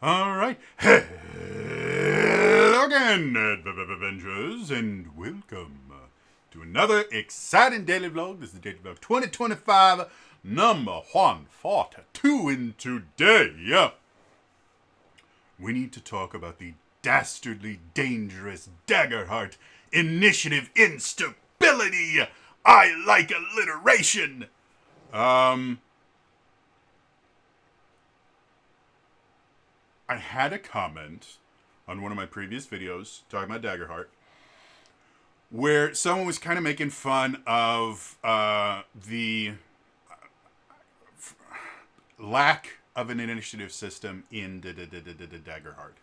All right. Hello again, Avengers, and welcome to another exciting daily vlog. This is the Daily Vlog 2025, number 142. And today, we need to talk about the dastardly dangerous Daggerheart initiative instability. I like alliteration. I had a comment on one of my previous videos talking about Daggerheart where someone was kind of making fun of the lack of an initiative system in Daggerheart.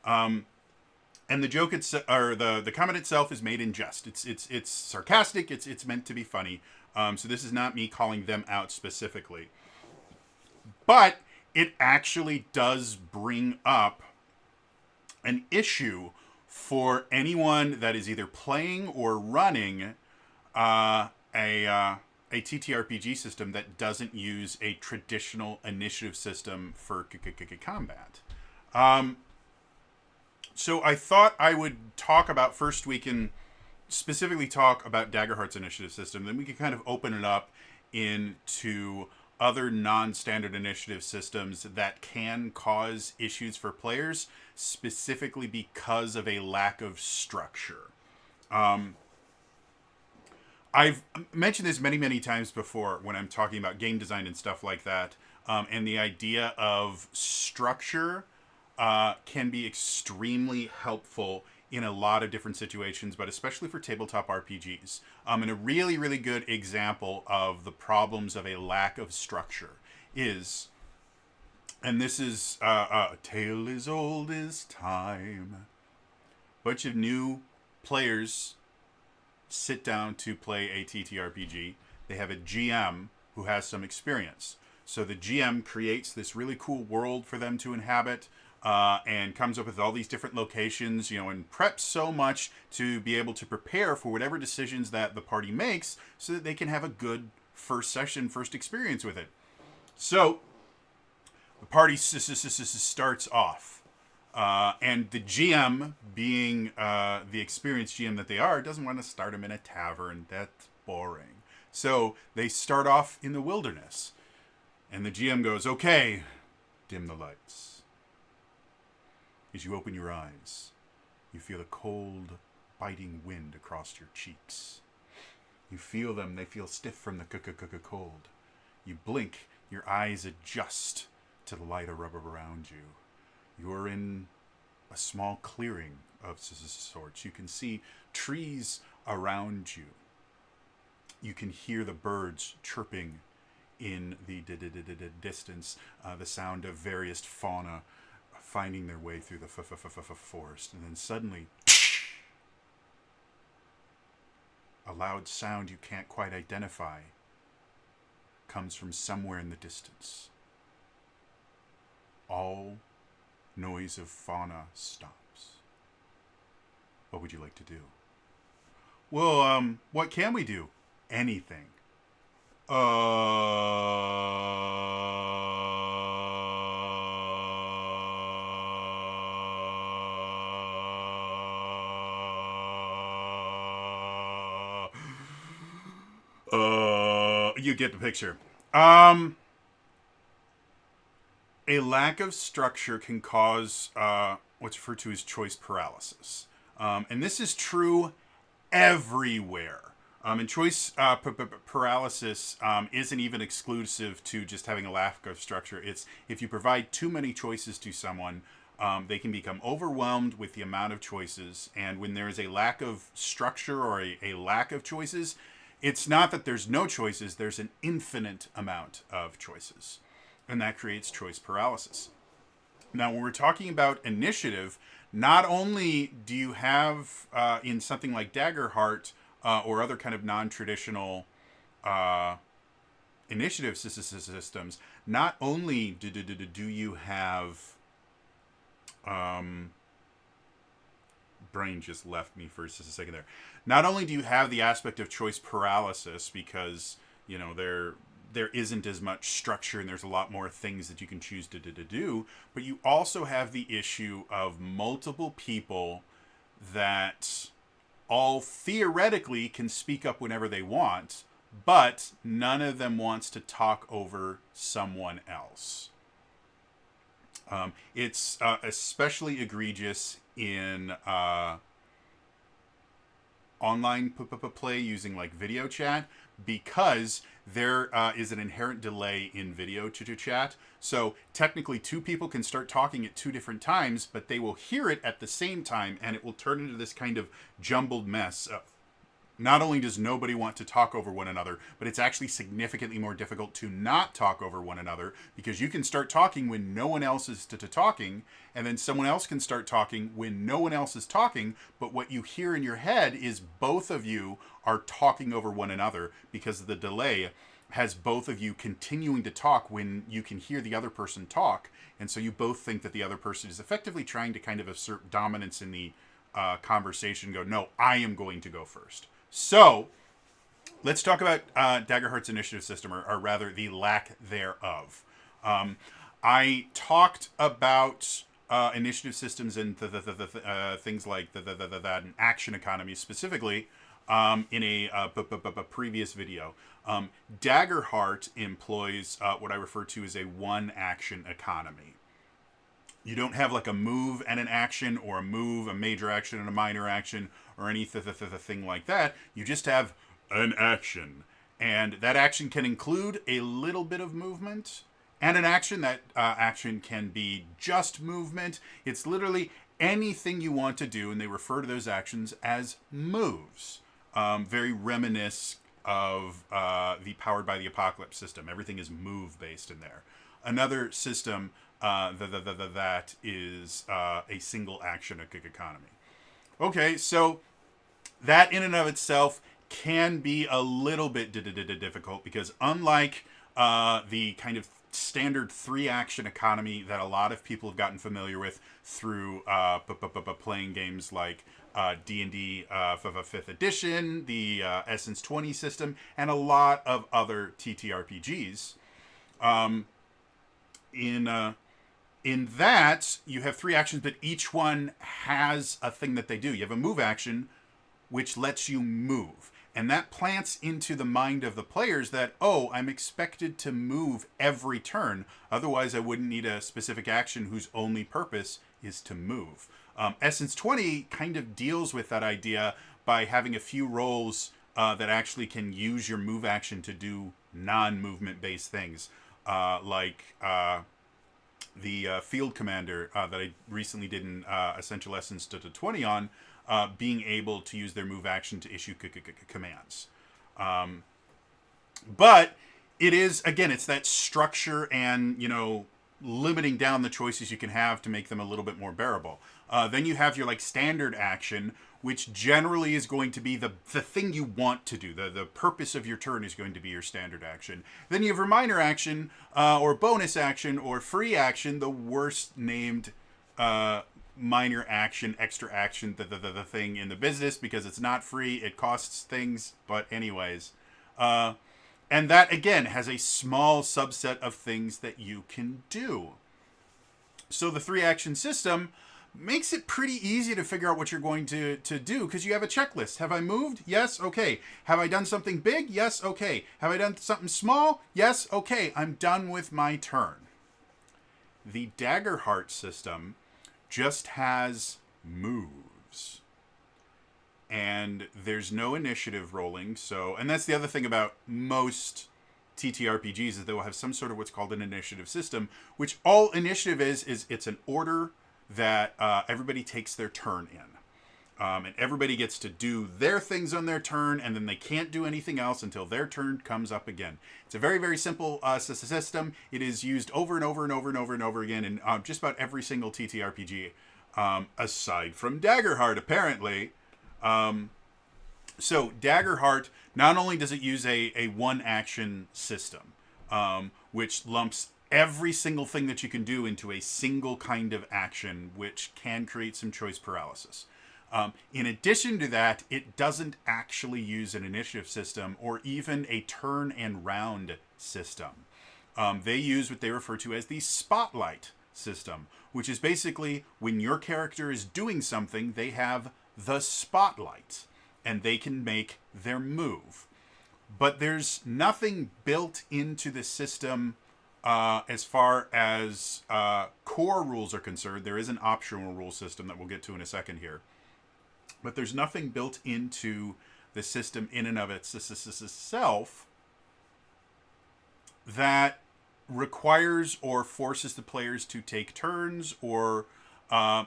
And the joke or the comment itself is made in jest. It's sarcastic. It's meant to be funny. So this is not me calling them out specifically, but it actually does bring up an issue for anyone that is either playing or running a TTRPG system that doesn't use a traditional initiative system for combat. So I thought I would talk about first. We can specifically talk about Daggerheart's initiative system. Then we can kind of open it up into other non-standard initiative systems that can cause issues for players, specifically because of a lack of structure. I've mentioned this many times before when I'm talking about game design and stuff like that, and the idea of structure can be extremely helpful in a lot of different situations, but especially for tabletop RPGs. And a really good example of the problems of a lack of structure is, and this is a tale as old as time. Bunch of new players sit down to play a TTRPG. They have a GM who has some experience. So the GM creates this really cool world for them to inhabit. And comes up with all these different locations, and preps so much to be able to prepare for whatever decisions that the party makes so that they can have a good first experience with it. So the party starts off. And the GM, being the experienced GM that they are, doesn't want to start them in a tavern. That's boring. So they start off in the wilderness. And the GM goes, okay, dim the lights. As you open your eyes, you feel a cold, biting wind across your cheeks. You feel them, they feel stiff from the cold. You blink, your eyes adjust to the light around you. You're in a small clearing of sorts. You can see trees around you. You can hear the birds chirping in the distance, the sound of various fauna finding their way through the forest. And then suddenly, a loud sound you can't quite identify comes from somewhere in the distance. All noise of fauna stops. What would you like to do? Well, what can we do? Anything. You get the picture. A lack of structure can cause what's referred to as choice paralysis. And this is true everywhere. And choice paralysis isn't even exclusive to just having a lack of structure. It's if you provide too many choices to someone, they can become overwhelmed with the amount of choices. And when there is a lack of structure or a lack of choices, it's not that there's no choices, there's an infinite amount of choices. And that creates choice paralysis. Now, when we're talking about initiative, not only do you have in something like Daggerheart or other kind of non-traditional initiative systems, not only do you have... brain just left me for just a second there. Not only do you have the aspect of choice paralysis because, there isn't as much structure and there's a lot more things that you can choose to do. But you also have the issue of multiple people that all theoretically can speak up whenever they want, but none of them wants to talk over someone else. It's especially egregious in online play using like video chat, because there is an inherent delay in video to chat. So technically 2 people can start talking at 2 different times, but they will hear it at the same time, and it will turn into this kind of jumbled mess. Not only does nobody want to talk over one another, but it's actually significantly more difficult to not talk over one another, because you can start talking when no one else is talking, and then someone else can start talking when no one else is talking, but what you hear in your head is both of you are talking over one another, because the delay has both of you continuing to talk when you can hear the other person talk, and so you both think that the other person is effectively trying to kind of assert dominance in the conversation, go, no, I am going to go first. So, let's talk about Daggerheart's initiative system, or rather the lack thereof. I talked about initiative systems and things like that and action economy specifically in a previous video. Daggerheart employs what I refer to as a one-action economy. You don't have like a move and an action, or a move, a major action, and a minor action, or anything like that. You just have an action. And that action can include a little bit of movement, and an action. That action can be just movement. It's literally anything you want to do, and they refer to those actions as moves. Very reminiscent of the Powered by the Apocalypse system. Everything is move-based in there. Another system that is a single action economy. Okay, so that in and of itself can be a little bit difficult, because unlike the kind of standard 3-action economy that a lot of people have gotten familiar with through playing games like D&D 5th edition, the Essence 20 system, and a lot of other TTRPGs, in that, you have 3 actions, but each one has a thing that they do. You have a move action, which lets you move. And that plants into the mind of the players that, oh, I'm expected to move every turn. Otherwise, I wouldn't need a specific action whose only purpose is to move. Essence 20 kind of deals with that idea by having a few roles that actually can use your move action to do non-movement based things. Like the field commander that I recently did in Essential Essence to 20 on, being able to use their move action to issue commands. But it is, again, it's that structure and, limiting down the choices you can have to make them a little bit more bearable. Then you have your standard action, which generally is going to be the thing you want to do. The purpose of your turn is going to be your standard action. Then you have your minor action, or bonus action, or free action, the worst named minor action, extra action, the thing in the business, because it's not free, it costs things, but anyways. And that, again, has a small subset of things that you can do. So the 3-action system makes it pretty easy to figure out what you're going to do, because you have a checklist. Have I moved? Yes. Okay. Have I done something big? Yes. Okay. Have I done something small? Yes. Okay. I'm done with my turn. The Daggerheart system just has moves. And there's no initiative rolling. So, and that's the other thing about most TTRPGs, is they will have some sort of what's called an initiative system, which all initiative is it's an order that everybody takes their turn in. And everybody gets to do their things on their turn, and then they can't do anything else until their turn comes up again. It's a very, very simple system. It is used over and over and over and over and over again in just about every single TTRPG, aside from Daggerheart, apparently. So Daggerheart, not only does it use a one-action system, which lumps every single thing that you can do into a single kind of action, which can create some choice paralysis. In addition to that, it doesn't actually use an initiative system or even a turn and round system. They use what they refer to as the spotlight system, which is basically when your character is doing something, they have the spotlight and they can make their move. But there's nothing built into the system as far as core rules are concerned. There is an optional rule system that we'll get to in a second here. But there's nothing built into the system in and of itself that requires or forces the players to take turns or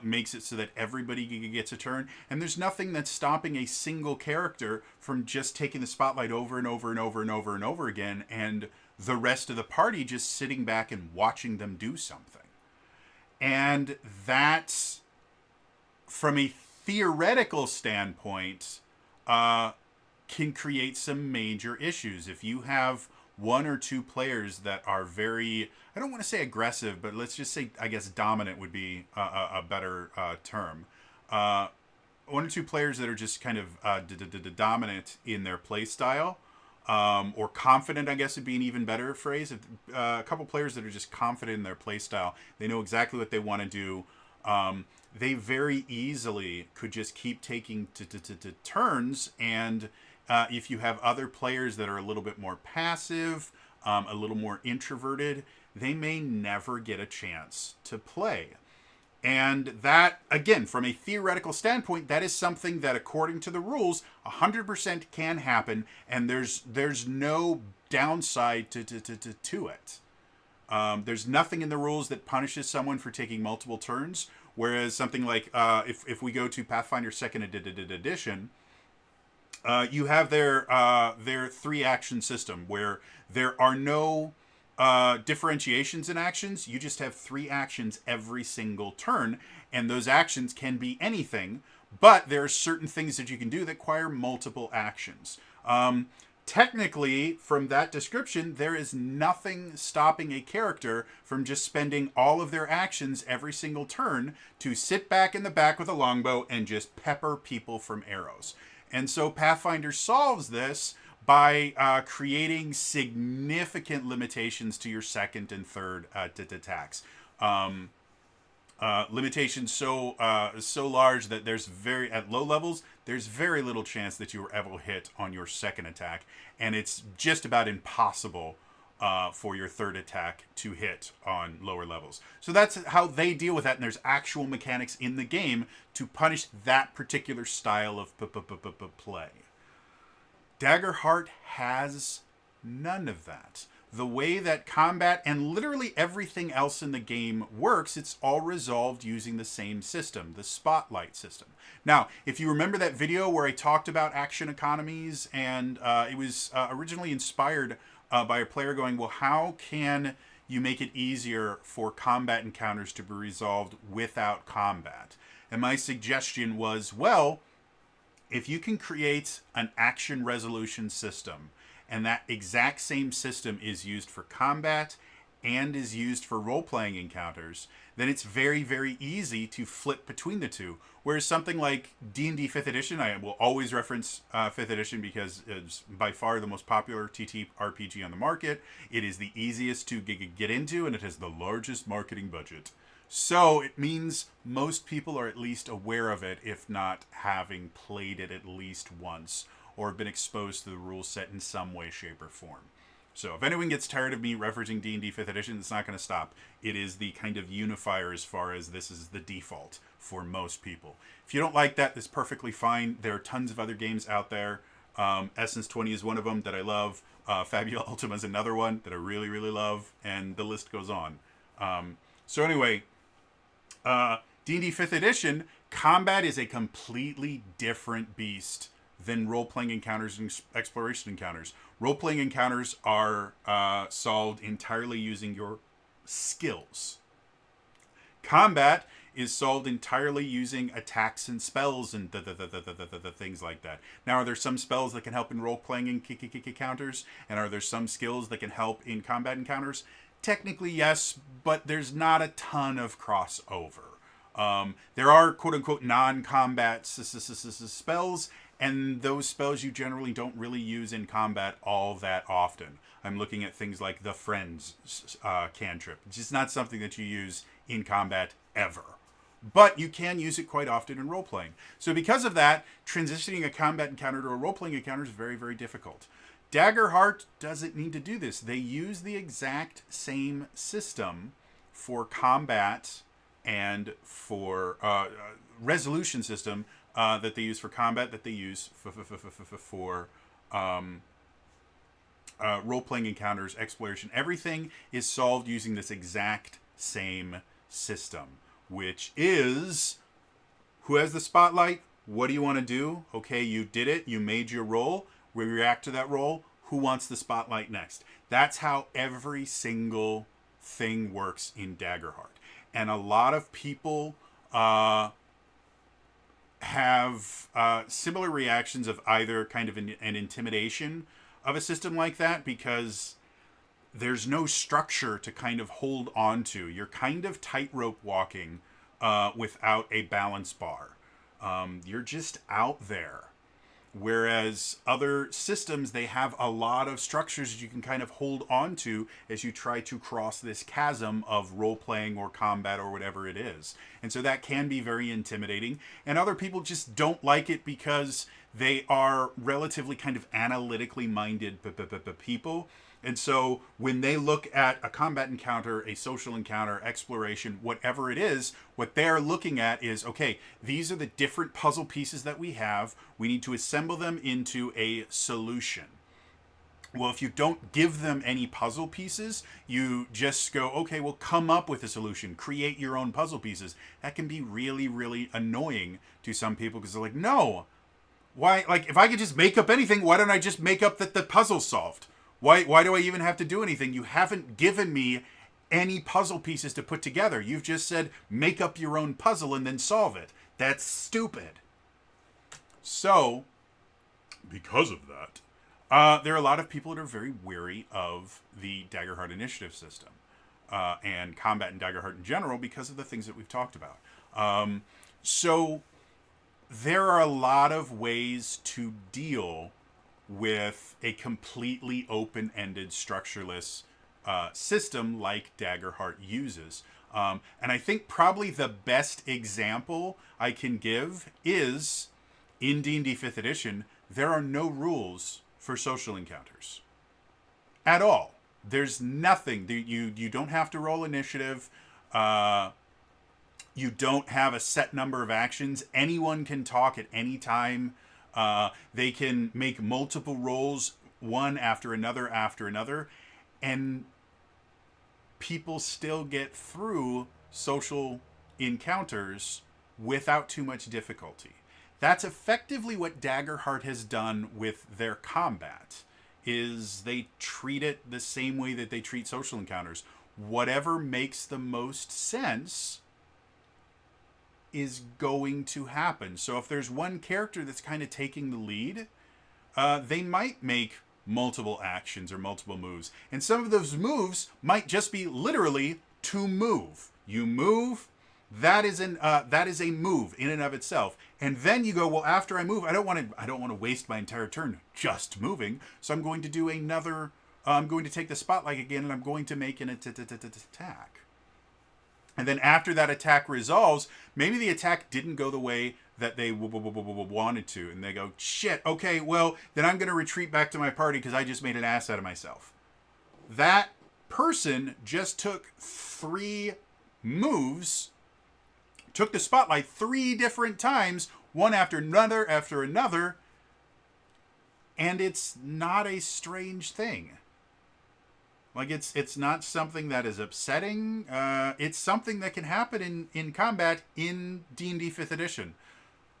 makes it so that everybody gets a turn. And there's nothing that's stopping a single character from just taking the spotlight over and over and over and over and over again, and the rest of the party just sitting back and watching them do something. And that's, from a theoretical standpoint, can create some major issues. If you have one or two players that are very, I don't want to say aggressive, but let's just say, I guess dominant would be a better term. One or two players that are just kind of dominant in their play style, or confident, I guess would be an even better phrase. A couple players that are just confident in their play style, they know exactly what they want to do. They very easily could just keep taking turns, and if you have other players that are a little bit more passive, a little more introverted, they may never get a chance to play. And that, again, from a theoretical standpoint, that is something that, according to the rules, 100% can happen, and there's no downside to it. There's nothing in the rules that punishes someone for taking multiple turns, whereas something like, if we go to Pathfinder 2nd Edition, you have their 3-action system where there are no differentiations in actions. You just have 3 actions every single turn, and those actions can be anything, but there are certain things that you can do that require multiple actions. Technically, from that description, there is nothing stopping a character from just spending all of their actions every single turn to sit back in the back with a longbow and just pepper people from arrows. And so Pathfinder solves this by creating significant limitations to your second and third attacks. Limitations so large that at low levels, there's very little chance that you were able to hit on your second attack, and it's just about impossible for your third attack to hit on lower levels. So that's how they deal with that, and there's actual mechanics in the game to punish that particular style of play. Daggerheart has none of that. The way that combat and literally everything else in the game works, it's all resolved using the same system, the spotlight system. Now, if you remember that video where I talked about action economies, and it was originally inspired by a player going, well, how can you make it easier for combat encounters to be resolved without combat? And my suggestion was, well, if you can create an action resolution system, and that exact same system is used for combat and is used for role-playing encounters, then it's very, very easy to flip between the two. Whereas something like D&D 5th Edition, I will always reference 5th Edition because it's by far the most popular TTRPG on the market. It is the easiest to get into, and it has the largest marketing budget. So it means most people are at least aware of it, if not having played it at least once, or have been exposed to the rule set in some way, shape, or form. So if anyone gets tired of me referencing D&D 5th Edition, it's not going to stop. It is the kind of unifier as far as this is the default for most people. If you don't like that, that's perfectly fine. There are tons of other games out there. Essence 20 is one of them that I love. Fabula Ultima is another one that I really, really love. And the list goes on. So anyway, D&D 5th Edition, combat is a completely different beast than role-playing encounters and exploration encounters. Role-playing encounters are solved entirely using your skills. Combat is solved entirely using attacks and spells and the things like that. Now, are there some spells that can help in role-playing encounters? And are there some skills that can help in combat encounters? Technically, yes, but there's not a ton of crossover. There are quote-unquote non-combat spells, and those spells you generally don't really use in combat all that often. I'm looking at things like the Friends cantrip. It's just not something that you use in combat ever. But you can use it quite often in role playing. So because of that, transitioning a combat encounter to a role playing encounter is very, very difficult. Daggerheart doesn't need to do this. They use the exact same system for combat and for resolution system that they use for combat, that they use for role-playing encounters, exploration. Everything is solved using this exact same system, which is, who has the spotlight? What do you want to do? Okay, you did it. You made your roll. We react to that roll. Who wants the spotlight next? That's how every single thing works in Daggerheart. And a lot of people have similar reactions of either kind of an intimidation of a system like that, because there's no structure to kind of hold on to. You're kind of tightrope walking without a balance bar. You're just out there. Whereas other systems, they have a lot of structures you can kind of hold on to as you try to cross this chasm of role-playing or combat or whatever it is. And so that can be very intimidating. And other people just don't like it because they are relatively kind of analytically minded people. And so when they look at a combat encounter, a social encounter, exploration, whatever it is, what they're looking at is, okay, these are the different puzzle pieces that we have. We need to assemble them into a solution. Well, if you don't give them any puzzle pieces, you just go, okay, well, come up with a solution. Create your own puzzle pieces. That can be really, really annoying to some people because they're like, no. Why? Like, if I could just make up anything, why don't I just make up that the puzzle's solved? Why do I even have to do anything? You haven't given me any puzzle pieces to put together. You've just said, make up your own puzzle and then solve it. That's stupid. So, because of that, there are a lot of people that are very weary of the Daggerheart initiative system and combat in Daggerheart in general because of the things that we've talked about. So, there are a lot of ways to deal with a completely open-ended, structureless system like Daggerheart uses. And I think probably the best example I can give is in D&D 5th edition, there are no rules for social encounters at all. There's nothing. You don't have to roll initiative. You don't have a set number of actions. Anyone can talk at any time. They can make multiple rolls, one after another, and people still get through social encounters without too much difficulty. That's effectively what Daggerheart has done with their combat, is they treat it the same way that they treat social encounters. Whatever makes the most sense is going to happen. So if there's one character that's kind of taking the lead, they might make multiple actions or multiple moves. And some of those moves might just be literally to move. You move, that is a move in and of itself. And then you go, well, after I move, I don't want to waste my entire turn just moving. So I'm going to do another, I'm going to take the spotlight again and I'm going to make an attack. And then after that attack resolves, maybe the attack didn't go the way that they wanted to. And they go, shit, okay, well, then I'm going to retreat back to my party because I just made an ass out of myself. That person just took 3 moves, took the spotlight 3 different times, one after another, and it's not a strange thing. Like, it's not something that is upsetting. It's something that can happen in combat in D&D 5th edition.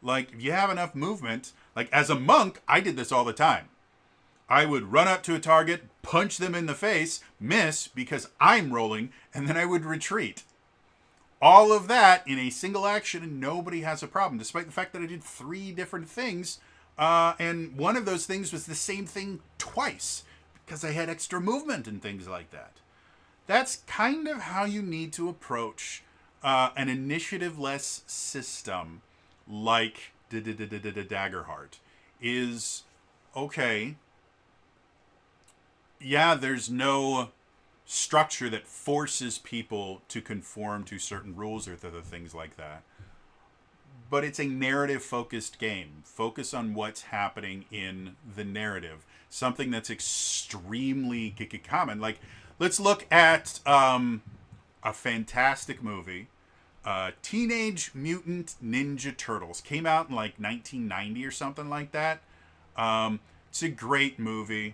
Like, if you have enough movement, like, as a monk, I did this all the time. I would run up to a target, punch them in the face, miss because I'm rolling, and then I would retreat. All of that in a single action, and nobody has a problem, despite the fact that I did 3 different things, and one of those things was the same thing twice, because I had extra movement and things like that. That's kind of how you need to approach an initiative-less system like Daggerheart. is, okay, yeah, there's no structure that forces people to conform to certain rules or things like that. But it's a narrative focused game. Focus on what's happening in the narrative. Something that's extremely common. Like, let's look at a fantastic movie. Teenage Mutant Ninja Turtles came out in like 1990 or something like that. It's a great movie.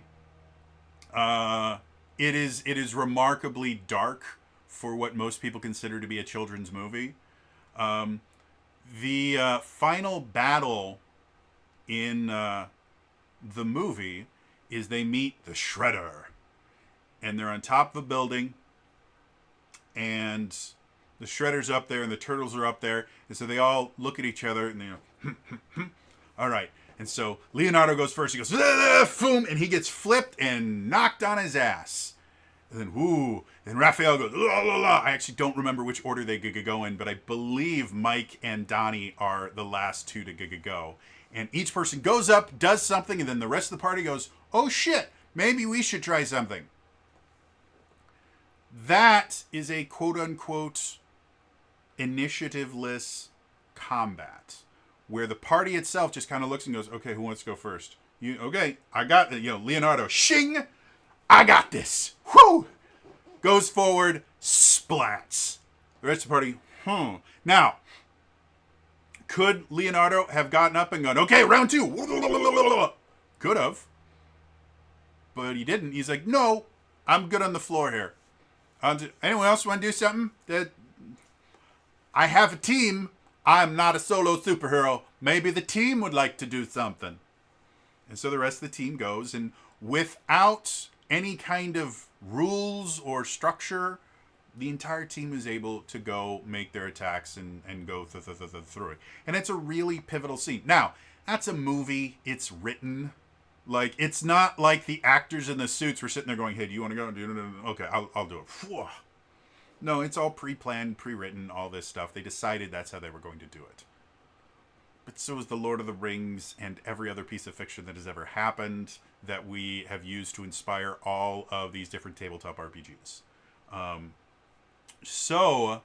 It is remarkably dark for what most people consider to be a children's movie. The final battle in the movie is they meet the Shredder, and they're on top of a building, and the Shredder's up there, and the Turtles are up there, and so they all look at each other, and they go, all right. And so Leonardo goes first. He goes, boom, and he gets flipped and knocked on his ass. And then, whoo. And Raphael goes, la, la, la. I actually don't remember which order they go in, but I believe Mike and Donnie are the last two to go. And each person goes up, does something, and then the rest of the party goes, oh shit, maybe we should try something. That is a quote-unquote initiativeless combat, where the party itself just kind of looks and goes, okay, who wants to go first? Okay, I got it. Leonardo, shing, I got this. Whoo! Goes forward, splats. The rest of the party, Now, could Leonardo have gotten up and gone, okay, round two? Could have. But he didn't. He's like, no, I'm good on the floor here. Anyone else want to do something? I have a team. I'm not a solo superhero. Maybe the team would like to do something. And so the rest of the team goes, and without any kind of rules or structure, the entire team is able to go make their attacks and go through it. And it's a really pivotal scene. Now, that's a movie. It's written. Like, it's not like the actors in the suits were sitting there going, hey, do you want to go? Okay, I'll do it. No, it's all pre-planned, pre-written, all this stuff. They decided that's how they were going to do it. But so is The Lord of the Rings and every other piece of fiction that has ever happened that we have used to inspire all of these different tabletop RPGs. So,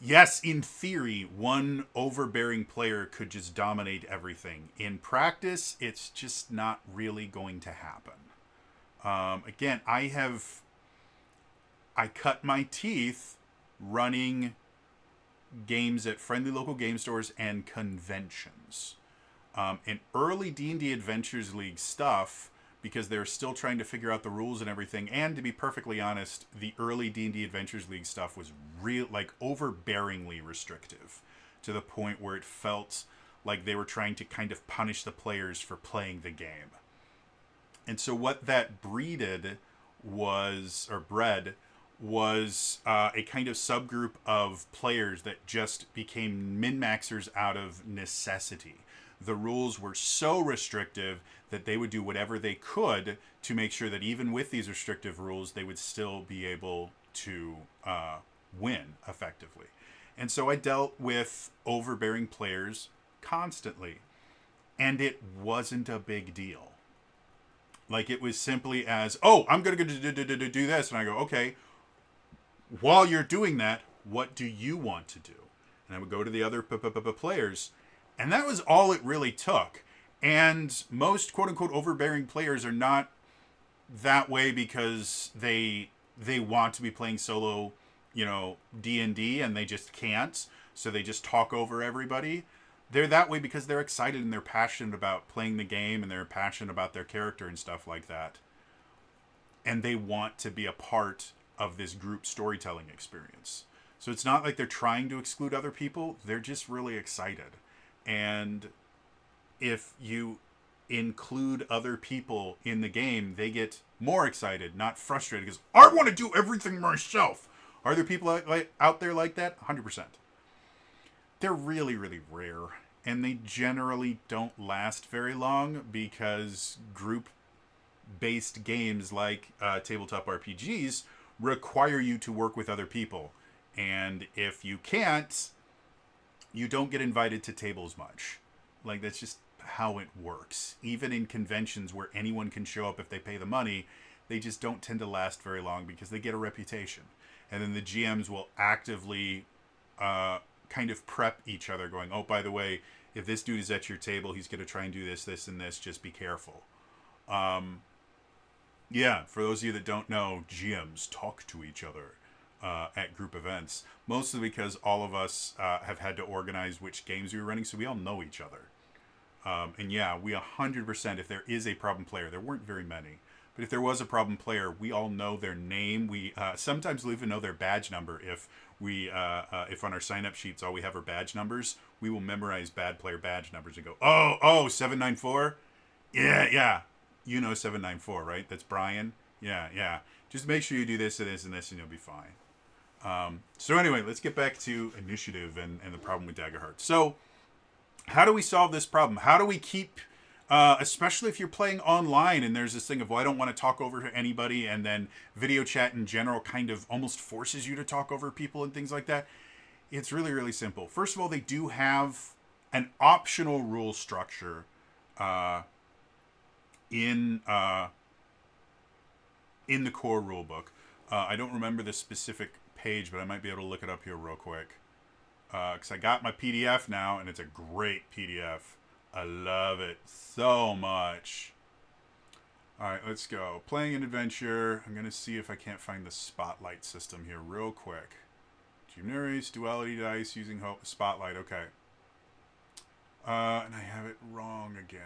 yes, in theory, one overbearing player could just dominate everything. In practice, it's just not really going to happen. Again, I cut my teeth running games at friendly local game stores and conventions. In early D&D Adventures League stuff, because they're still trying to figure out the rules and everything, and to be perfectly honest, the early D&D Adventures League stuff was overbearingly restrictive, to the point where it felt like they were trying to kind of punish the players for playing the game. And so what that bred was a kind of subgroup of players that just became min-maxers out of necessity. The rules were so restrictive that they would do whatever they could to make sure that even with these restrictive rules, they would still be able to win effectively. And so I dealt with overbearing players constantly. And it wasn't a big deal. Like, it was simply as, oh, I'm going to do this. And I go, okay, while you're doing that, what do you want to do? And I would go to the other players. And that was all it really took. And most quote-unquote overbearing players are not that way because they want to be playing solo, D&D, and they just can't. So they just talk over everybody. They're that way because they're excited and they're passionate about playing the game, and they're passionate about their character and stuff like that. And they want to be a part of this group storytelling experience. So it's not like they're trying to exclude other people. They're just really excited. And if you include other people in the game, they get more excited, not frustrated, because I want to do everything myself. Are there people out there like that? 100%. They're really, really rare. And they generally don't last very long because group-based games like tabletop RPGs require you to work with other people. And if you can't, you don't get invited to tables much. Like, that's just how it works. Even in conventions where anyone can show up if they pay the money, they just don't tend to last very long because they get a reputation. And then the GMs will actively kind of prep each other, going, oh, by the way, if this dude is at your table, he's going to try and do this, this, and this. Just be careful. Yeah, for those of you that don't know, GMs talk to each other at group events, mostly because all of us have had to organize which games we were running, so we all know each other. And yeah, we 100%, if there is a problem player, there weren't very many, but if there was a problem player, we all know their name. We sometimes we'll even know their badge number. If we if on our sign-up sheets all we have are badge numbers, we will memorize bad player badge numbers and go, oh, 794? Yeah. You know 794, right? That's Brian. Yeah. Just make sure you do this and this and this, and you'll be fine. So anyway, let's get back to initiative and the problem with Daggerheart. So how do we solve this problem? How do we keep, especially if you're playing online and there's this thing of, well, I don't want to talk over anybody, and then video chat in general kind of almost forces you to talk over people and things like that. It's really, really simple. First of all, they do have an optional rule structure in the core rulebook. I don't remember the specific page, but I might be able to look it up here real quick. Because I got my PDF now, and it's a great PDF. I love it so much. All right, let's go. Playing an adventure. I'm going to see if I can't find the spotlight system here real quick. Generates, duality dice, using hope. Spotlight, okay. And I have it wrong again.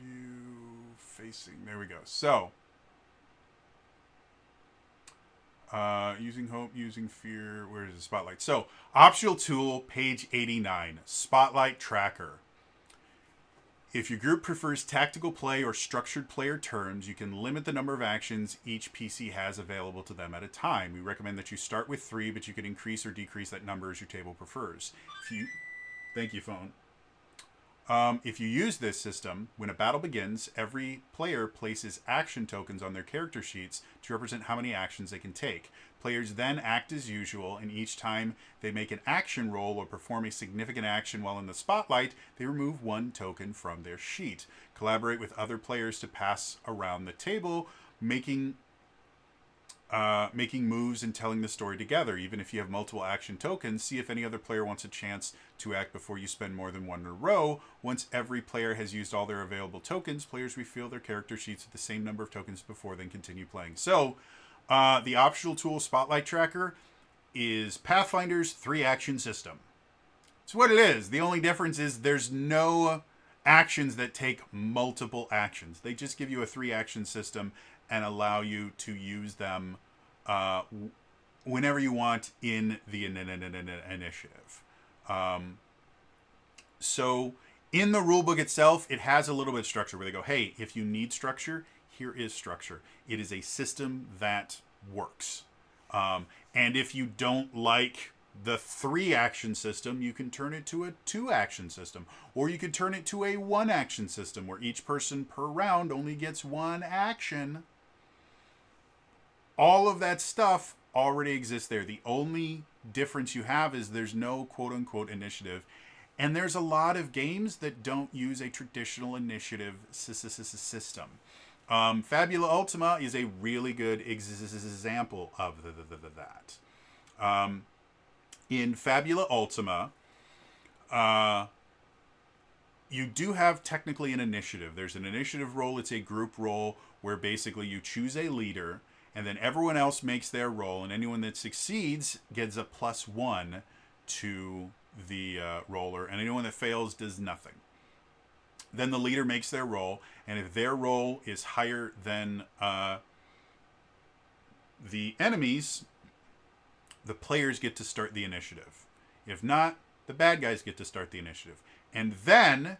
View, facing. There we go. So, using hope, using fear. Where is the spotlight? So, optional tool, page 89. Spotlight tracker. If your group prefers tactical play or structured player turns, you can limit the number of actions each PC has available to them at a time. We recommend that you start with 3, but you can increase or decrease that number as your table prefers. Thank you, phone. If you use this system, when a battle begins, every player places action tokens on their character sheets to represent how many actions they can take. Players then act as usual, and each time they make an action roll or perform a significant action while in the spotlight, they remove 1 token from their sheet. Collaborate with other players to pass around the table, making moves and telling the story together. Even if you have multiple action tokens, see if any other player wants a chance to act before you spend more than 1 in a row. Once every player has used all their available tokens, players refill their character sheets with the same number of tokens before then continue playing. So, the optional tool Spotlight Tracker is Pathfinder's 3-action system. It's what it is. The only difference is there's no actions that take multiple actions. They just give you a 3-action system and allow you to use them whenever you want in the initiative. So in the rulebook itself, it has a little bit of structure where they go, hey, if you need structure, here is structure. It is a system that works. And if you don't like the 3-action system, you can turn it to a 2-action system. Or you can turn it to a 1-action system where each person per round only gets 1 action. All of that stuff already exists there. The only difference you have is there's no quote-unquote initiative. And there's a lot of games that don't use a traditional initiative system. Fabula Ultima is a really good example of that. In Fabula Ultima, you do have technically an initiative. There's an initiative roll. It's a group roll where basically you choose a leader, and then everyone else makes their roll, and anyone that succeeds gets a +1 to the roller, and anyone that fails does nothing. Then the leader makes their roll, and if their roll is higher than the enemies, the players get to start the initiative. If not, the bad guys get to start the initiative. And then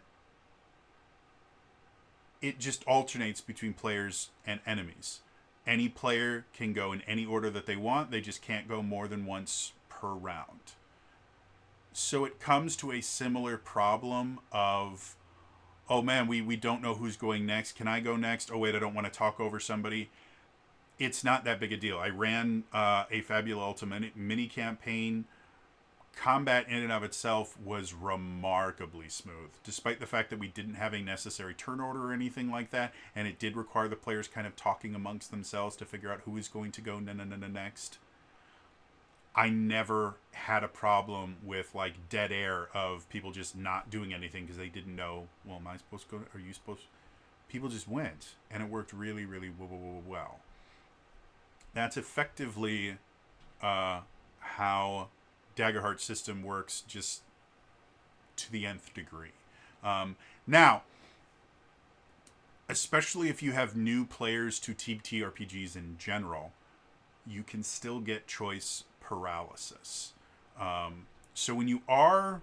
it just alternates between players and enemies. Any player can go in any order that they want. They just can't go more than once per round. So it comes to a similar problem of, oh man, we don't know who's going next. Can I go next? Oh wait, I don't want to talk over somebody. It's not that big a deal. I ran a Fabula Ultima mini campaign combat in and of itself was remarkably smooth, despite the fact that we didn't have a necessary turn order or anything like that, and it did require the players kind of talking amongst themselves to figure out who is going to go next. I never had a problem with like dead air of people just not doing anything because they didn't know, well, am I supposed to go? Are you supposed to? People just went, and it worked really, really well. That's effectively how Daggerheart system works, just to the nth degree. Now, especially if you have new players to TTRPGs in general, you can still get choice paralysis. So when you are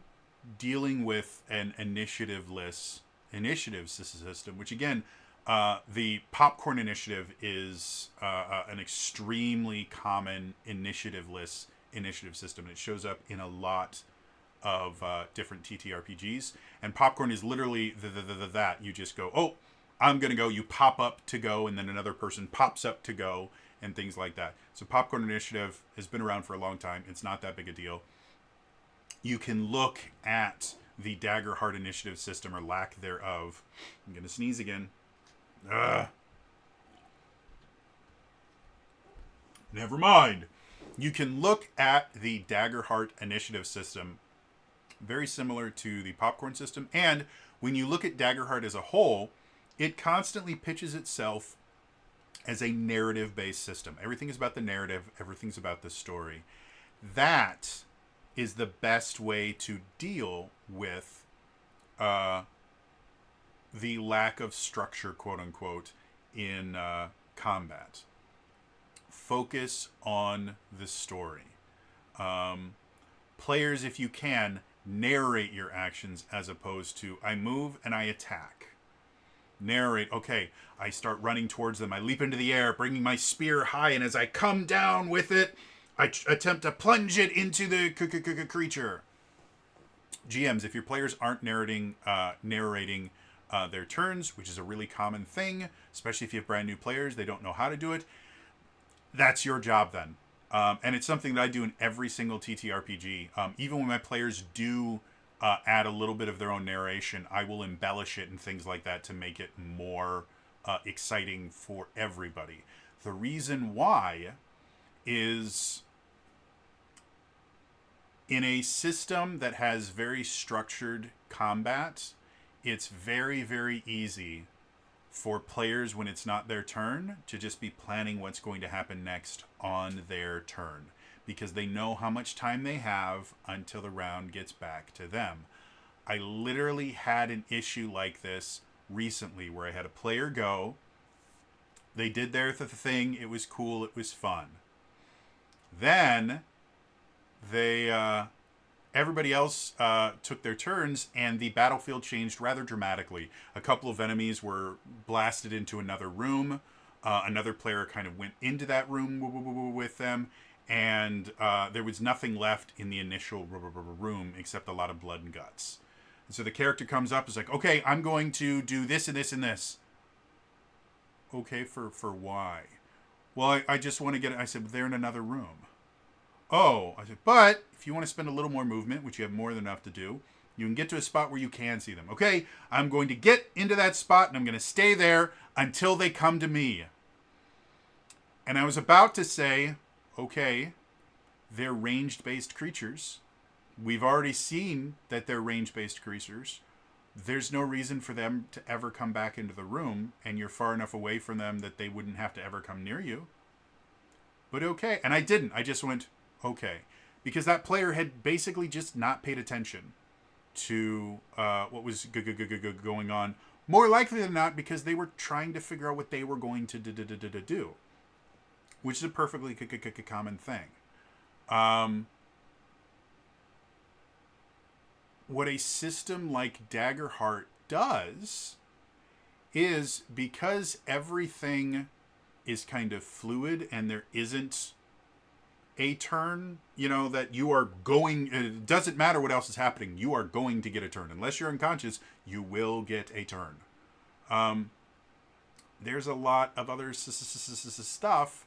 dealing with an initiative system, which again, the popcorn initiative is an extremely common initiative system. It shows up in a lot of different TTRPGs, and popcorn is literally that you just go, oh, I'm gonna go. You pop up to go, and then another person pops up to go, and things like that. So popcorn initiative has been around for a long time. It's not that big a deal. You can look at the Daggerheart initiative system, or lack thereof. I'm gonna sneeze again. Never mind. You can look at the Daggerheart initiative system, very similar to the popcorn system. And when you look at Daggerheart as a whole, it constantly pitches itself as a narrative-based system. Everything is about the narrative. Everything's about the story. That is the best way to deal with the lack of structure, quote-unquote, in combat. Focus on the story. Players, if you can, narrate your actions as opposed to, I move and I attack. Narrate, okay, I start running towards them. I leap into the air, bringing my spear high, and as I come down with it, I attempt to plunge it into the creature. GMs, if your players aren't narrating their turns, which is a really common thing, especially if you have brand new players, they don't know how to do it, that's your job then. And it's something that I do in every single TTRPG. Even when my players do add a little bit of their own narration, I will embellish it and things like that to make it more exciting for everybody. The reason why is, in a system that has very structured combat, it's very, very easy for players, when it's not their turn, to just be planning what's going to happen next on their turn, because they know how much time they have until the round gets back to them. I literally had an issue like this recently where I had a player go, they did their thing, it was cool, it was fun. Then everybody else took their turns, and the battlefield changed rather dramatically. A couple of enemies were blasted into another room. Another player kind of went into that room with them, and there was nothing left in the initial room except a lot of blood and guts. And so the character comes up, is like, okay, I'm going to do this and this and this. Okay, for why? Well, I just want to get it. I said, they're in another room. Oh, I said, but if you want to spend a little more movement, which you have more than enough to do, you can get to a spot where you can see them. Okay, I'm going to get into that spot, and I'm going to stay there until they come to me. And I was about to say, okay, they're ranged-based creatures. We've already seen that they're range-based creatures. There's no reason for them to ever come back into the room, and you're far enough away from them that they wouldn't have to ever come near you. But okay. And I didn't. I just went, okay. Because that player had basically just not paid attention to what was going on. More likely than not, because they were trying to figure out what they were going to do. Which is a perfectly common thing. What a system like Daggerheart does is, because everything is kind of fluid and there isn't a turn, that you are going, it doesn't matter what else is happening, you are going to get a turn. Unless you're unconscious, you will get a turn. There's a lot of other stuff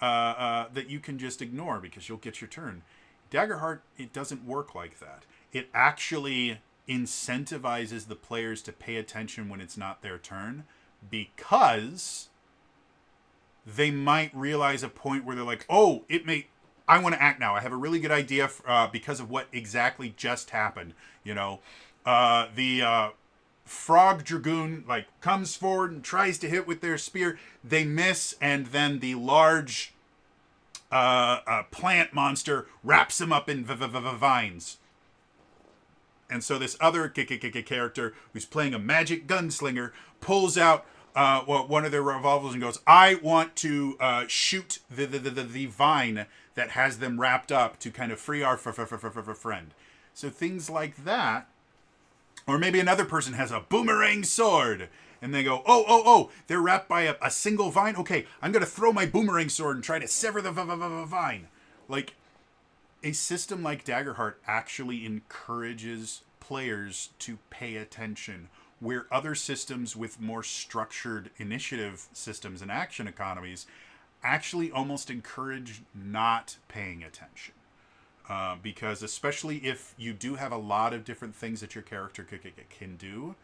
that you can just ignore because you'll get your turn. Daggerheart, it doesn't work like that. It actually incentivizes the players to pay attention when it's not their turn, because they might realize a point where they're like, oh, I want to act now. I have a really good idea because of what exactly just happened. The frog dragoon like comes forward and tries to hit with their spear. They miss, and then the large plant monster wraps him up in vines. And so this other character who's playing a magic gunslinger pulls out one of their revolvers and goes, I want to shoot the vine that has them wrapped up to kind of free our friend. So things like that. Or maybe another person has a boomerang sword, and they go, oh, they're wrapped by a single vine? Okay, I'm going to throw my boomerang sword and try to sever the vine. Like, a system like Daggerheart actually encourages players to pay attention, where other systems with more structured initiative systems and action economies actually almost encourage not paying attention. Because especially if you do have a lot of different things that your character can do,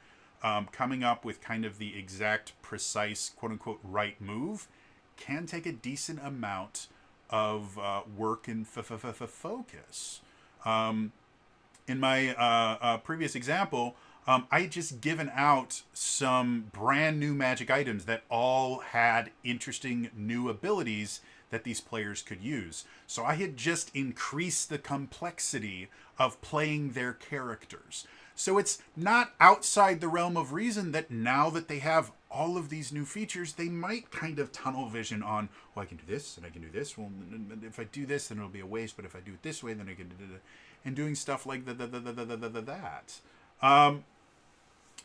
coming up with kind of the exact, precise, quote-unquote, right move can take a decent amount of work and focus. In my previous example, I had just given out some brand new magic items that all had interesting new abilities that these players could use. So I had just increased the complexity of playing their characters. So it's not outside the realm of reason that now that they have all of these new features, they might kind of tunnel vision on, well, I can do this and I can do this. Well, if I do this, then it'll be a waste. But if I do it this way, then I can do it. And doing stuff like that.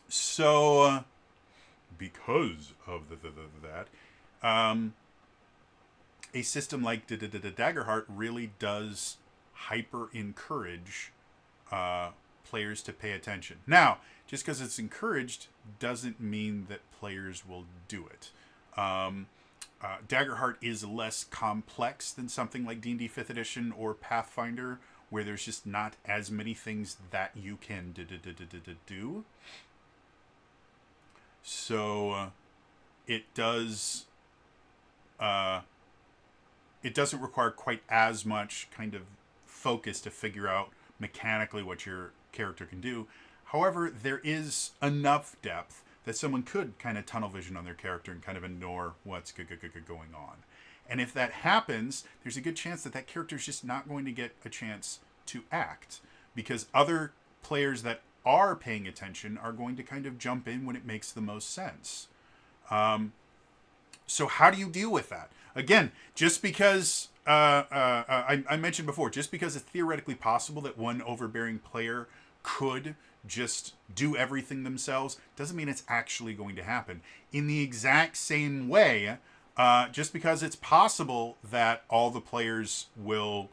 So because of that, a system like Daggerheart really does hyper encourage players to pay attention. Now, just because it's encouraged doesn't mean that players will do it. Daggerheart is less complex than something like D&D 5th Edition or Pathfinder, where there's just not as many things that you can do. So it does... it doesn't require quite as much kind of focus to figure out mechanically what your character can do. However, there is enough depth that someone could kind of tunnel vision on their character and kind of ignore what's going on. And if that happens, there's a good chance that character's just not going to get a chance to act, because other players that are paying attention are going to kind of jump in when it makes the most sense. So how do you deal with that? Again, just because I mentioned before, just because it's theoretically possible that one overbearing player could just do everything themselves doesn't mean it's actually going to happen. In the exact same way, just because it's possible that all the players will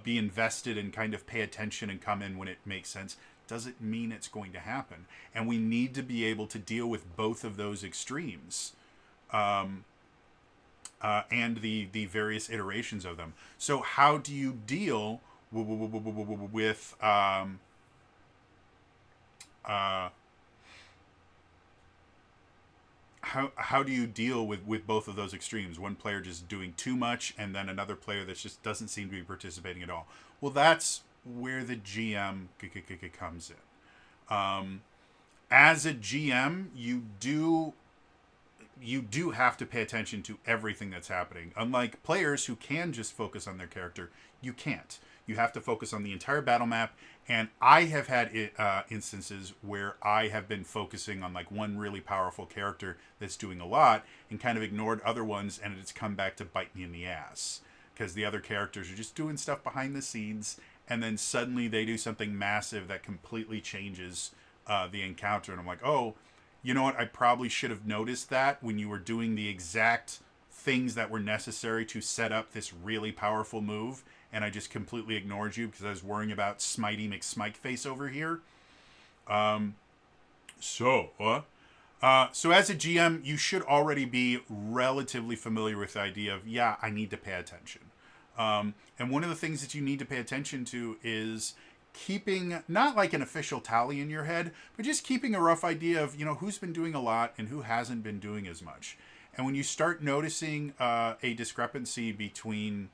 be invested and kind of pay attention and come in when it makes sense doesn't mean it's going to happen. And we need to be able to deal with both of those extremes. And the various iterations of them. So how do you deal with how do you deal with both of those extremes? One player just doing too much, and then another player that just doesn't seem to be participating at all. Well, that's where the GM comes in. As a GM, you do have to pay attention to everything that's happening. Unlike players who can just focus on their character, you can't. You have to focus on the entire battle map. And I have had instances where I have been focusing on like one really powerful character that's doing a lot and kind of ignored other ones, and it's come back to bite me in the ass. Because the other characters are just doing stuff behind the scenes, and then suddenly they do something massive that completely changes the encounter. And I'm like, oh, you know what? I probably should have noticed that when you were doing the exact things that were necessary to set up this really powerful move, and I just completely ignored you because I was worrying about Smitey McSmikeface over here. So as a GM, you should already be relatively familiar with the idea of, yeah, I need to pay attention. And one of the things that you need to pay attention to is keeping not like an official tally in your head, but just keeping a rough idea of, who's been doing a lot and who hasn't been doing as much. And when you start noticing a discrepancy between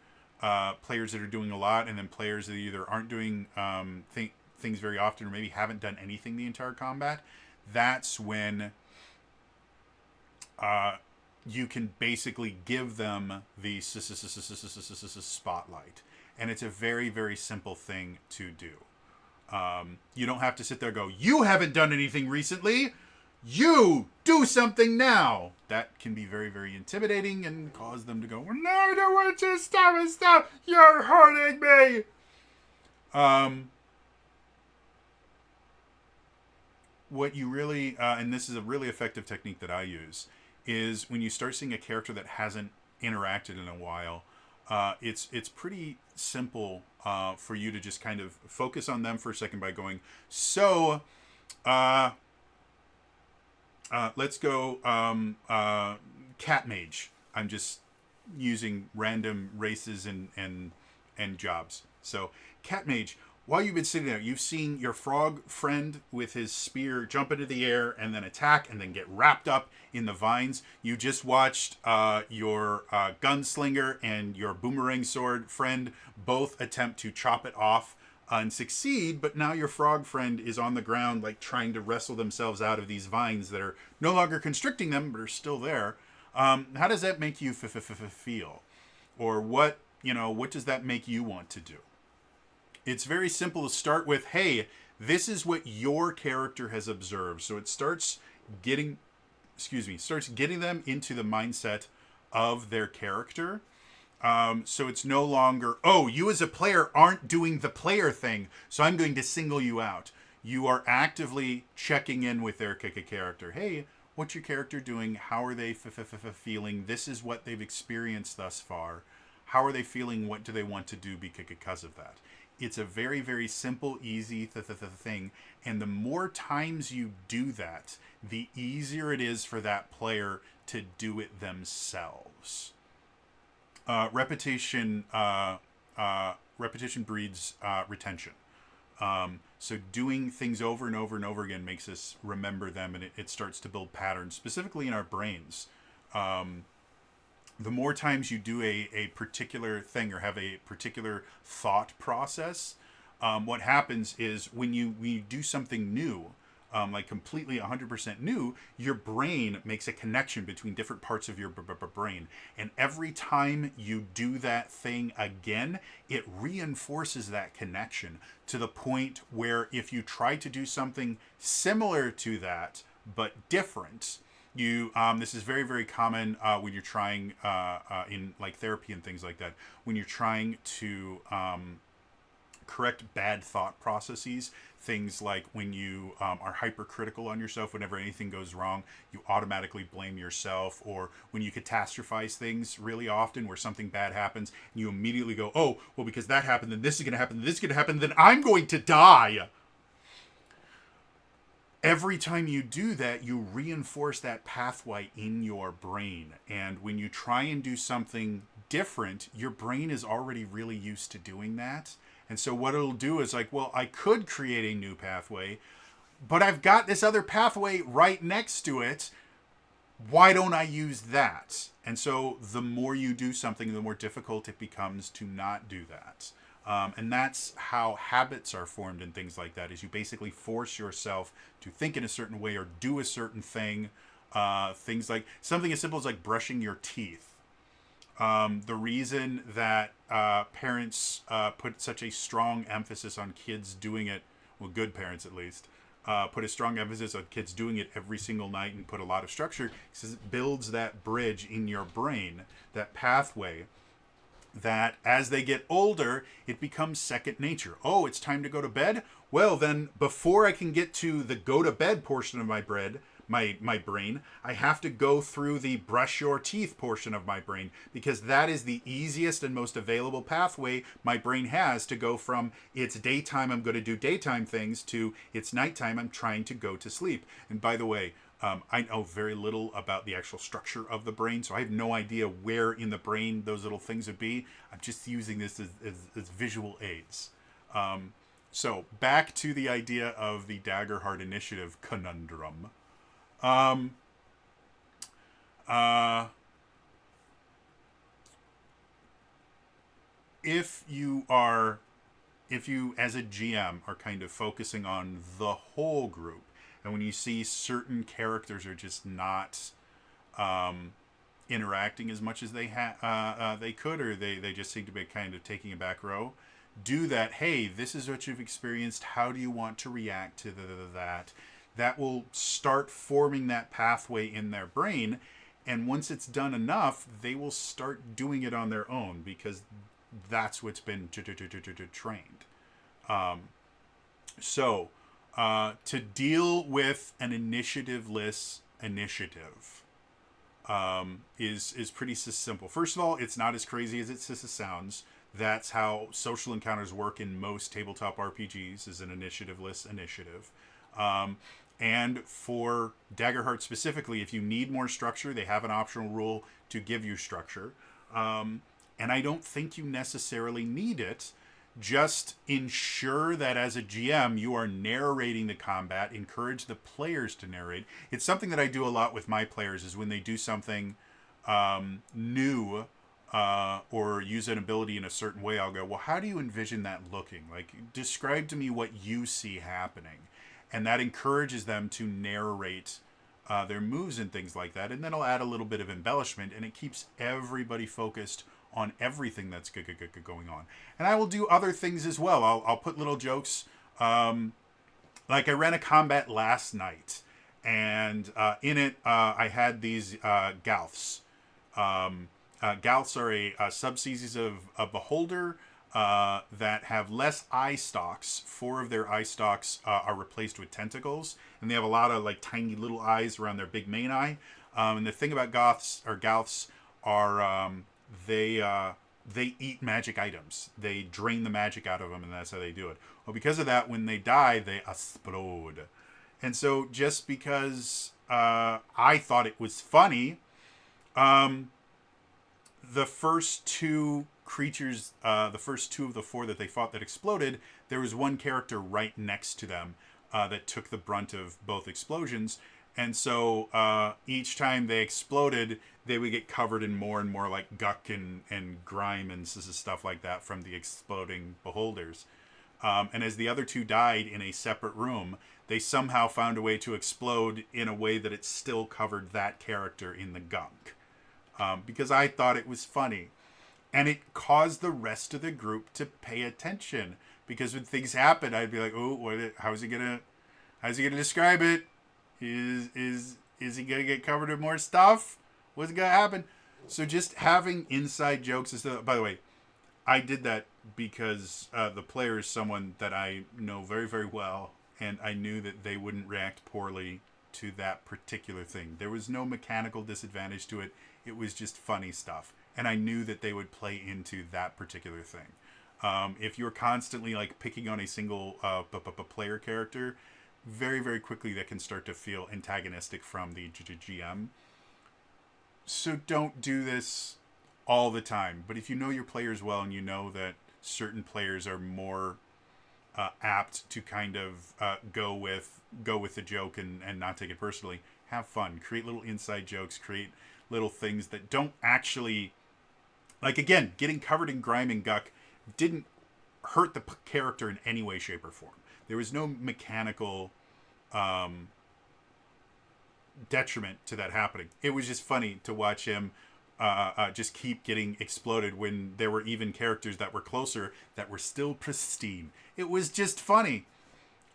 players that are doing a lot and then players that either aren't doing things very often or maybe haven't done anything the entire combat, that's when you can basically give them the spotlight. And it's a very, very simple thing to do. You don't have to sit there and go, you haven't done anything recently. You do something now. That can be very, very intimidating and cause them to go, well, no, I don't want you to stop. You're hurting me. What you really, and this is a really effective technique that I use, is when you start seeing a character that hasn't interacted in a while, it's pretty simple for you to just kind of focus on them for a second by going, so let's go cat mage. I'm just using random races and jobs. So cat mage, while you've been sitting there, you've seen your frog friend with his spear jump into the air and then attack and then get wrapped up in the vines. You just watched your gunslinger and your boomerang sword friend both attempt to chop it off and succeed, but now your frog friend is on the ground like trying to wrestle themselves out of these vines that are no longer constricting them but are still there. How does that make you feel? Or what does that make you want to do? It's very simple to start with, hey, this is what your character has observed. So it starts getting them into the mindset of their character. So it's no longer, oh, you as a player aren't doing the player thing, so I'm going to single you out. You are actively checking in with their character. Hey, what's your character doing? How are they feeling? This is what they've experienced thus far. How are they feeling? What do they want to do because of that? It's a very, very simple, easy thing. And the more times you do that, the easier it is for that player to do it themselves. Repetition breeds retention. So doing things over and over and over again makes us remember them, and it starts to build patterns, specifically in our brains. The more times you do a particular thing or have a particular thought process, what happens is when you do something new, like completely 100% new, your brain makes a connection between different parts of your brain. And every time you do that thing again, it reinforces that connection to the point where if you try to do something similar to that, but different, this is very, very common when you're trying in like therapy and things like that, when you're trying to correct bad thought processes, things like when you are hypercritical on yourself. Whenever anything goes wrong, you automatically blame yourself. Or when you catastrophize things really often, where something bad happens and you immediately go, oh, well, because that happened, then this is going to happen, this is going to happen, then I'm going to die. Every time you do that, you reinforce that pathway in your brain. And when you try and do something different, your brain is already really used to doing that. And so what it'll do is like, well, I could create a new pathway, but I've got this other pathway right next to it. Why don't I use that? And so the more you do something, the more difficult it becomes to not do that. And that's how habits are formed and things like that, is you basically force yourself to think in a certain way or do a certain thing. Things like something as simple as like brushing your teeth. The reason that parents put such a strong emphasis on kids doing it, well, good parents at least, put a strong emphasis on kids doing it every single night and put a lot of structure, because it builds that bridge in your brain, that pathway, that as they get older, it becomes second nature. Oh, it's time to go to bed? Well, then before I can get to the go to bed portion of my brain, I have to go through the brush your teeth portion of my brain, because that is the easiest and most available pathway my brain has to go from it's daytime, I'm going to do daytime things, to it's nighttime, I'm trying to go to sleep. And by the way, I know very little about the actual structure of the brain, so I have no idea where in the brain those little things would be. I'm just using this as visual aids. So back to the idea of the Daggerheart Initiative conundrum. Um, uh, if you are, if you as a GM are kind of focusing on the whole group, and when you see certain characters are just not um, interacting as much as they could, or they just seem to be kind of taking a back row, do that. Hey, this is what you've experienced. How do you want to react to that? That will start forming that pathway in their brain. And once it's done enough, they will start doing it on their own because that's what's been trained. Um, so, to deal with an initiativeless initiative is pretty simple. First of all, it's not as crazy as it sounds. That's how social encounters work in most tabletop RPGs, is an initiativeless initiative. Um, and for Daggerheart specifically, if you need more structure, they have an optional rule to give you structure. And I don't think you necessarily need it. Just ensure that as a GM, you are narrating the combat. Encourage the players to narrate. It's something that I do a lot with my players, is when they do something new or use an ability in a certain way, I'll go, well, how do you envision that looking? Like, describe to me what you see happening. And that encourages them to narrate their moves and things like that. And then I'll add a little bit of embellishment, and it keeps everybody focused on everything that's going on. And I will do other things as well. I'll put little jokes. Like I ran a combat last night, and in it I had these Galths. Galths are a subspecies of beholder that have less eye stalks. 4 of their eye stalks are replaced with tentacles, and they have a lot of like tiny little eyes around their big main eye. And the thing about Galths are they eat magic items. They drain the magic out of them, and that's how they do it. Well, because of that, when they die, they explode. And so, just because I thought it was funny, the first 2 creatures, the first 2 of the 4 that they fought that exploded, there was one character right next to them that took the brunt of both explosions. And so each time they exploded, they would get covered in more and more like guck and grime and stuff like that from the exploding beholders. And as the other 2 died in a separate room, they somehow found a way to explode in a way that it still covered that character in the gunk. Because I thought it was funny. And it caused the rest of the group to pay attention. Because when things happen, I'd be like, oh, how's he gonna describe it? Is he gonna get covered in more stuff? What's gonna happen? So just having inside jokes is by the way, I did that because the player is someone that I know very, very well, and I knew that they wouldn't react poorly to that particular thing. There was no mechanical disadvantage to it. It was just funny stuff, and I knew that they would play into that particular thing. If you're constantly like picking on a single player character, very, very quickly that can start to feel antagonistic from the GM. So don't do this all the time. But if you know your players well, and you know that certain players are more apt to kind of go with the joke and not take it personally, have fun. Create little inside jokes. Create little things that don't actually, like, again, getting covered in grime and guck didn't hurt the character in any way, shape, or form. There was no mechanical detriment to that happening. It was just funny to watch him just keep getting exploded when there were even characters that were closer that were still pristine. It was just funny.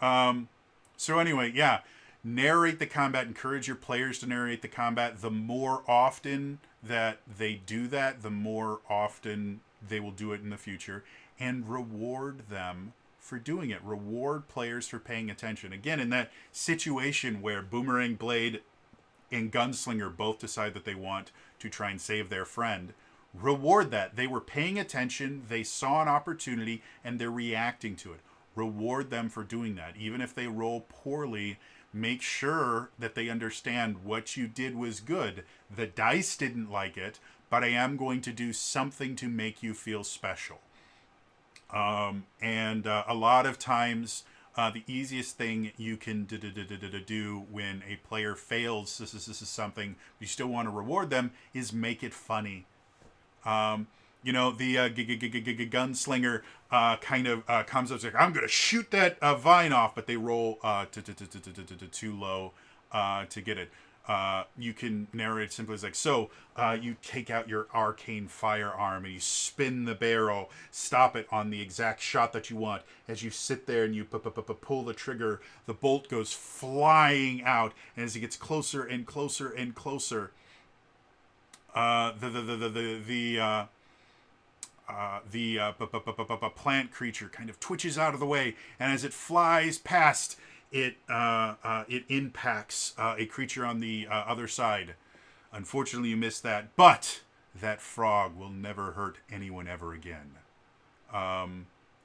So anyway, yeah, narrate the combat. Encourage your players to narrate the combat. The more often that they do that, the more often they will do it in the future. And reward them for doing it. Reward players for paying attention. Again, in that situation where Boomerang Blade and Gunslinger both decide that they want to try and save their friend, reward that. They were paying attention, they saw an opportunity, and they're reacting to it. Reward them for doing that. Even if they roll poorly, make sure that they understand what you did was good. The dice didn't like it, but I am going to do something to make you feel special. And a lot of times, the easiest thing you can do when a player fails, this is something you still want to reward them, is make it funny. You know, the gunslinger kind of comes up like, I'm going to shoot that vine off, but they roll too low to get it. You can narrate it simply as like, so you take out your arcane firearm and you spin the barrel, stop it on the exact shot that you want. As you sit there and you pull the trigger, the bolt goes flying out, and as it gets closer and closer and closer, the plant creature kind of twitches out of the way, and as it flies past, it impacts a creature on the other side. Unfortunately, you missed that, but that frog will never hurt anyone ever again.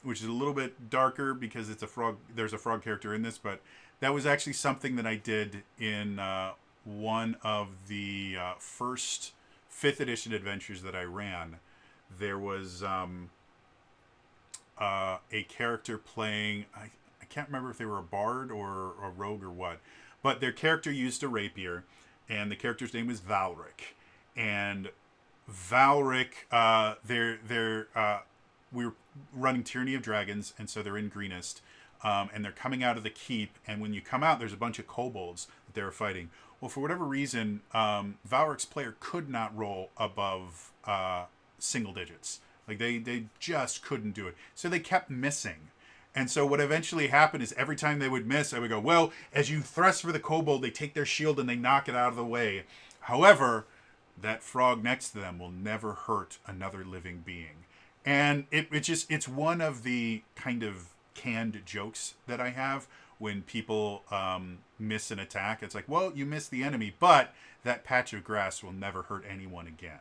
Which is a little bit darker because it's a frog. There's a frog character in this, but that was actually something that I did in one of the first 5th edition adventures that I ran. There was a character playing, I can't remember if they were a bard or a rogue or what, but their character used a rapier, and the character's name was Valric. And Valric, we were running Tyranny of Dragons, and so they're in Greenest, and they're coming out of the keep, and when you come out, there's a bunch of kobolds that they were fighting. Well, for whatever reason, Valric's player could not roll above single digits. Like, they just couldn't do it. So they kept missing. And so what eventually happened is every time they would miss, I would go, well, as you thrust for the kobold, they take their shield and they knock it out of the way. However, that frog next to them will never hurt another living being. And it's one of the kind of canned jokes that I have when people miss an attack. It's like, well, you missed the enemy, but that patch of grass will never hurt anyone again.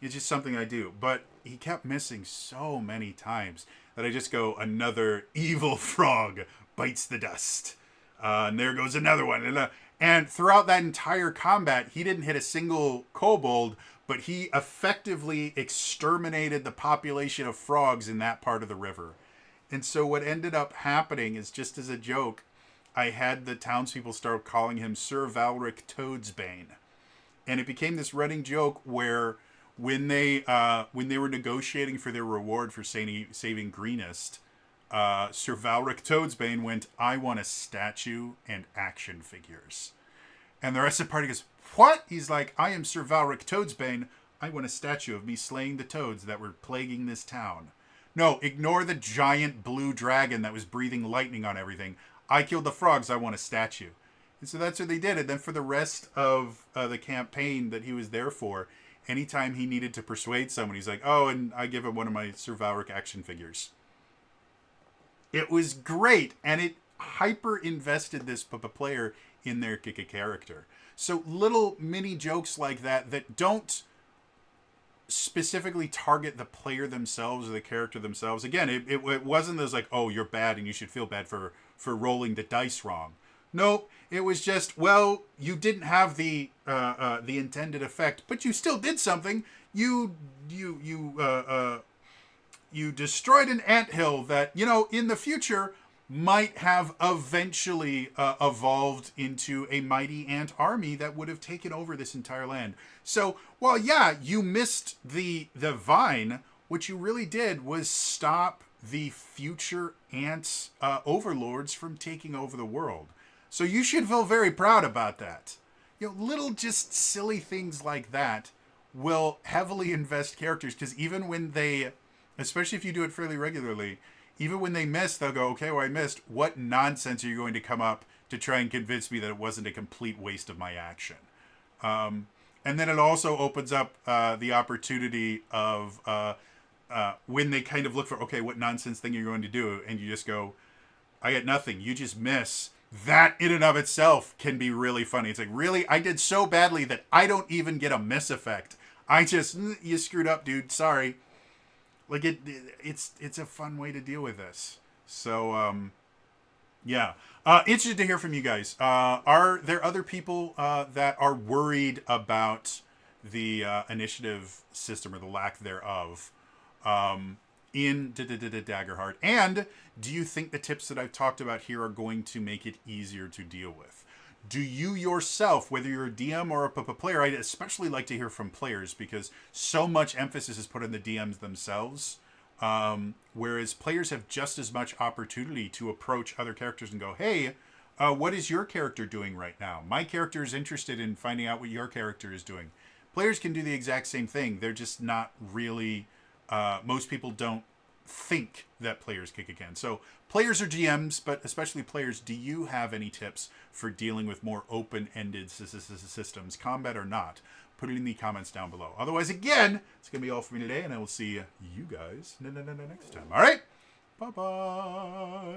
It's just something I do. But he kept missing so many times that I just go, another evil frog bites the dust. And there goes another one. And throughout that entire combat, he didn't hit a single kobold, but he effectively exterminated the population of frogs in that part of the river. And so what ended up happening is, just as a joke, I had the townspeople start calling him Sir Valric Toadsbane. And it became this running joke where when they were negotiating for their reward for saving Greenest, Sir Valric Toadsbane went, I want a statue and action figures. And the rest of the party goes, what? He's like, I am Sir Valric Toadsbane. I want a statue of me slaying the toads that were plaguing this town. No, ignore the giant blue dragon that was breathing lightning on everything. I killed the frogs. I want a statue. And so that's what they did. And then for the rest of the campaign that he was there for, anytime he needed to persuade someone, he's like, oh, and I give him one of my Sir Valric action figures. It was great, and it hyper-invested this player in their character. So little mini jokes like that don't specifically target the player themselves or the character themselves. Again, it wasn't as like, oh, you're bad and you should feel bad for rolling the dice wrong. Nope, it was just, well, you didn't have the intended effect, but you still did something. You destroyed an anthill that, in the future might have eventually evolved into a mighty ant army that would have taken over this entire land. So, while, yeah, you missed the vine, what you really did was stop the future ant overlords from taking over the world. So you should feel very proud about that. Little just silly things like that will heavily invest characters, because even when they, especially if you do it fairly regularly, even when they miss, they'll go, okay, well, I missed. What nonsense are you going to come up to try and convince me that it wasn't a complete waste of my action? And then it also opens up the opportunity of when they kind of look for, okay, what nonsense thing are you going to do? And you just go, I got nothing. You just miss. That in and of itself can be really funny. It's like, really? I did so badly that I don't even get a miss effect. You screwed up, dude. Sorry. Like, it's a fun way to deal with this. So, Yeah. Interested to hear from you guys. Are there other people that are worried about the initiative system or the lack thereof in Daggerheart? And do you think the tips that I've talked about here are going to make it easier to deal with? Do you yourself, whether you're a DM or a player, I'd especially like to hear from players because so much emphasis is put on the DMs themselves. Whereas players have just as much opportunity to approach other characters and go, hey, what is your character doing right now? My character is interested in finding out what your character is doing. Players can do the exact same thing. They're just not really, most people don't think that players kick again. So players or GMs, but especially players, do you have any tips for dealing with more open-ended systems, combat or not? Put it in the comments down below. Otherwise, again, it's going to be all for me today, and I will see you guys next time. All right? Bye-bye.